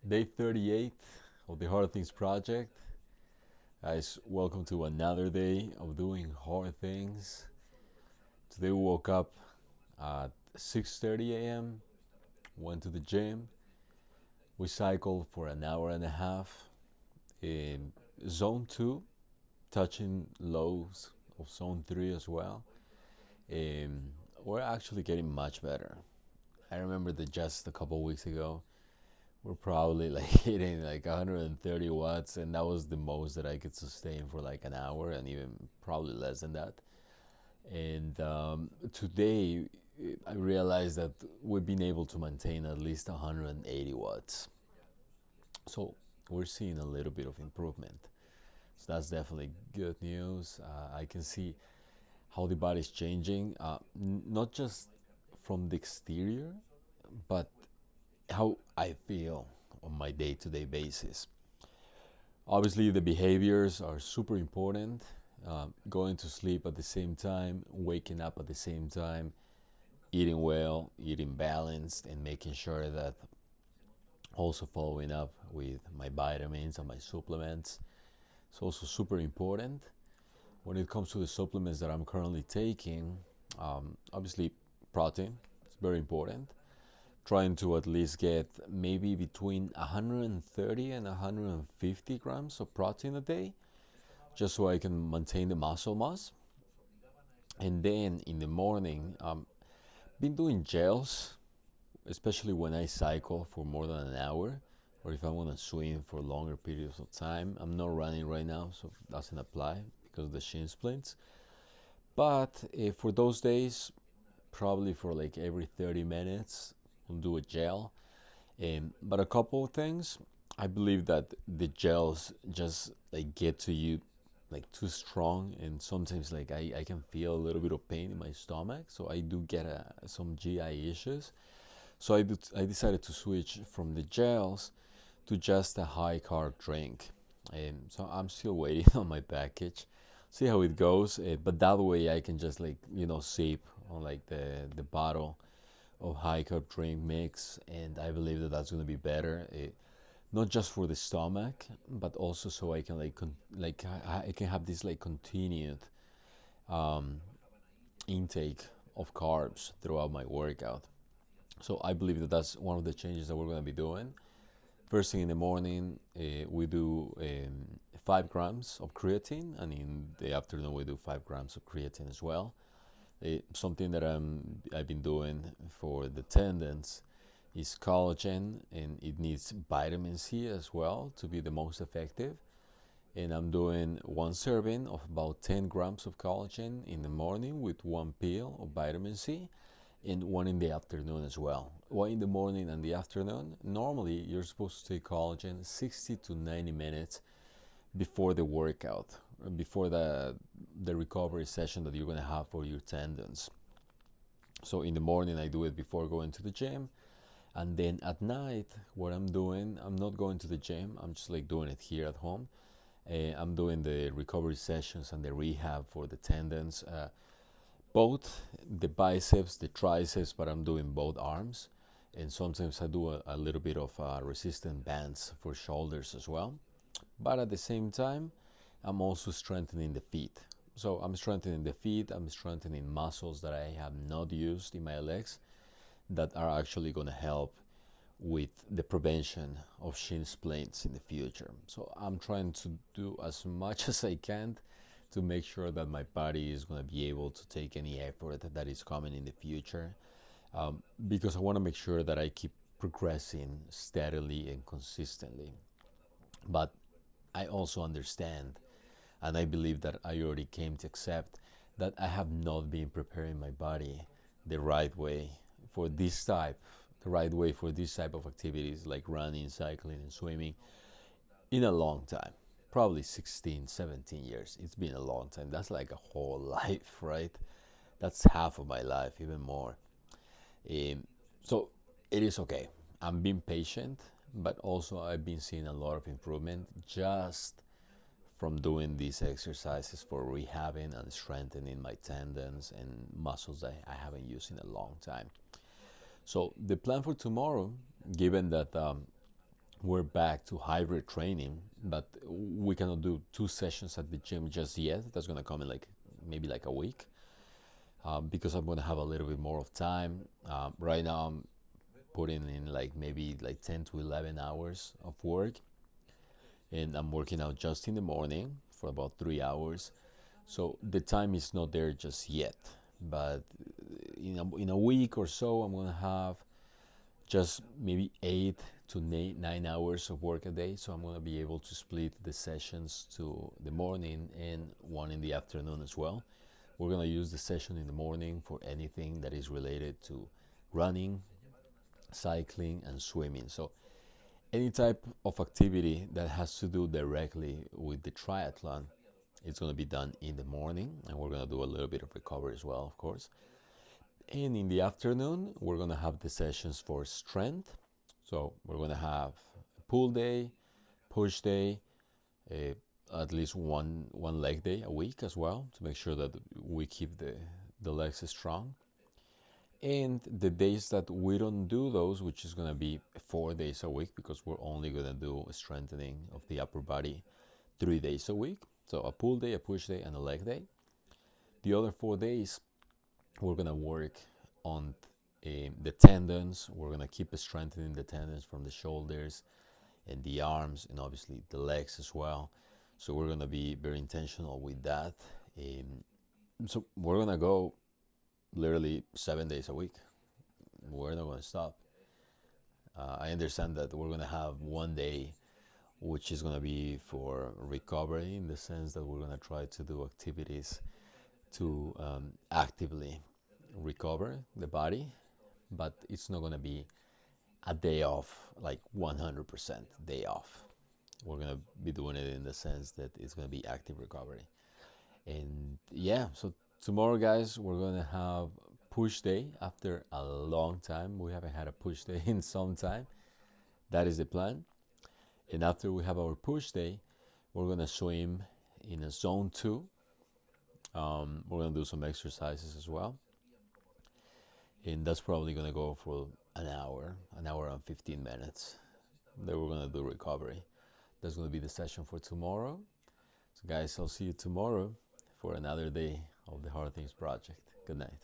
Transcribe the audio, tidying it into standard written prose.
Day 38 of the Hard Things project. Guys, welcome to another day of doing hard things. Today we woke up at 6:30 a.m., went to the gym. We cycled for an hour and a half in zone 2, touching lows of zone 3 as well. We're actually getting much better. I remember that just a couple weeks ago, we're probably like hitting like 130 watts, and that was the most that I could sustain for like an hour, and even probably less than that. And today, I realized that we've been able to maintain at least 180 watts. So we're seeing a little bit of improvement. So that's definitely good news. I can see how the body's changing, not just from the exterior, but how I feel on my day-to-day basis. Obviously, the behaviors are super important. Going to sleep at the same time, waking up at the same time, eating well, eating balanced, and making sure that also following up with my vitamins and my supplements. It's also super important. When it comes to the supplements that I'm currently taking, obviously protein is very important. Trying to at least get maybe between 130 and 150 grams of protein a day, just so I can maintain the muscle mass. And then in the morning, been doing gels, especially when I cycle for more than an hour, or if I want to swim for longer periods of time. I'm not running right now, so it doesn't apply because of the shin splints. But for those days, probably for like every 30 minutes, we'll do a gel. But a couple of things, I believe that the gels just like get to you like too strong, and sometimes like I can feel a little bit of pain in my stomach, so I do get some GI issues. So I decided to switch from the gels to just a high carb drink. So I'm still waiting on my package, see how it goes. But that way I can just like sip on like the bottle of high carb drink mix, and I believe that that's gonna be better. Not just for the stomach, but also so I can I can have this like continued um, intake of carbs throughout my workout. So I believe that that's one of the changes that we're going to be doing. First thing in the morning, we do 5 grams of creatine, and in the afternoon we do 5 grams of creatine as well. Something that I've been doing for the tendons is collagen, and it needs vitamin C as well to be the most effective. And I'm doing one serving of about 10 grams of collagen in the morning with one pill of vitamin C, and one in the afternoon as well. One in the morning and the afternoon. Normally, you're supposed to take collagen 60 to 90 minutes before the workout, before the recovery session that you're going to have for your tendons. So in the morning, I do it before going to the gym. And then at night, what I'm doing, I'm not going to the gym, I'm just like doing it here at home. I'm doing the recovery sessions and the rehab for the tendons, both the biceps, the triceps, but I'm doing both arms. And sometimes I do a little bit of resistant bands for shoulders as well. But at the same time, I'm also strengthening the feet. So I'm strengthening the feet, I'm strengthening muscles that I have not used in my legs that are actually going to help with the prevention of shin splints in the future. So I'm trying to do as much as I can to make sure that my body is going to be able to take any effort that is coming in the future, because I want to make sure that I keep progressing steadily and consistently. But I also understand, and I believe that I already came to accept, that I have not been preparing my body the right way for this type, the right way for this type of activities like running, cycling, and swimming in a long time. Probably 16, 17 years. It's been a long time. That's like a whole life, right? That's half of my life, even more. So it is okay. I'm being patient, but also I've been seeing a lot of improvement just from doing these exercises for rehabbing and strengthening my tendons and muscles that I haven't used in a long time. So the plan for tomorrow, given that we're back to hybrid training, but we cannot do 2 sessions at the gym just yet. That's gonna come in like maybe like a week, because I'm gonna have a little bit more of time. Right now, I'm putting in like maybe like 10 to 11 hours of work, and I'm working out just in the morning for about 3 hours. So the time is not there just yet, but in a week or so, I'm gonna have just maybe 8 to 9 hours of work a day. So I'm gonna be able to split the sessions to the morning and one in the afternoon as well. We're gonna use the session in the morning for anything that is related to running, cycling, and swimming. So any type of activity that has to do directly with the triathlon, it's going to be done in the morning, and we're going to do a little bit of recovery as well, of course. And in the afternoon, we're going to have the sessions for strength. So we're going to have a pull day, push day, a, at least one leg day a week as well, to make sure that we keep the legs strong. And the days that we don't do those, which is going to be 4 days a week, because we're only going to do a strengthening of the upper body 3 days a week. So a pull day, a push day, and a leg day. The other 4 days, we're going to work on the tendons. We're going to keep strengthening the tendons from the shoulders and the arms, and obviously the legs as well. So we're going to be very intentional with that. So we're going to go literally 7 days a week. We're not going to stop. I understand that we're going to have one day which is going to be for recovery, in the sense that we're going to try to do activities to actively recover the body, but it's not going to be a day off, like 100% day off. We're going to be doing it in the sense that it's going to be active recovery. And yeah, so tomorrow, guys, we're going to have push day after a long time. We haven't had a push day in some time. That is the plan. And after we have our push day, we're going to swim in a zone 2. We're going to do some exercises as well. And that's probably going to go for an hour and 15 minutes. Then we're going to do recovery. That's going to be the session for tomorrow. So guys, I'll see you tomorrow for another day of the Hard Things Project. Good night.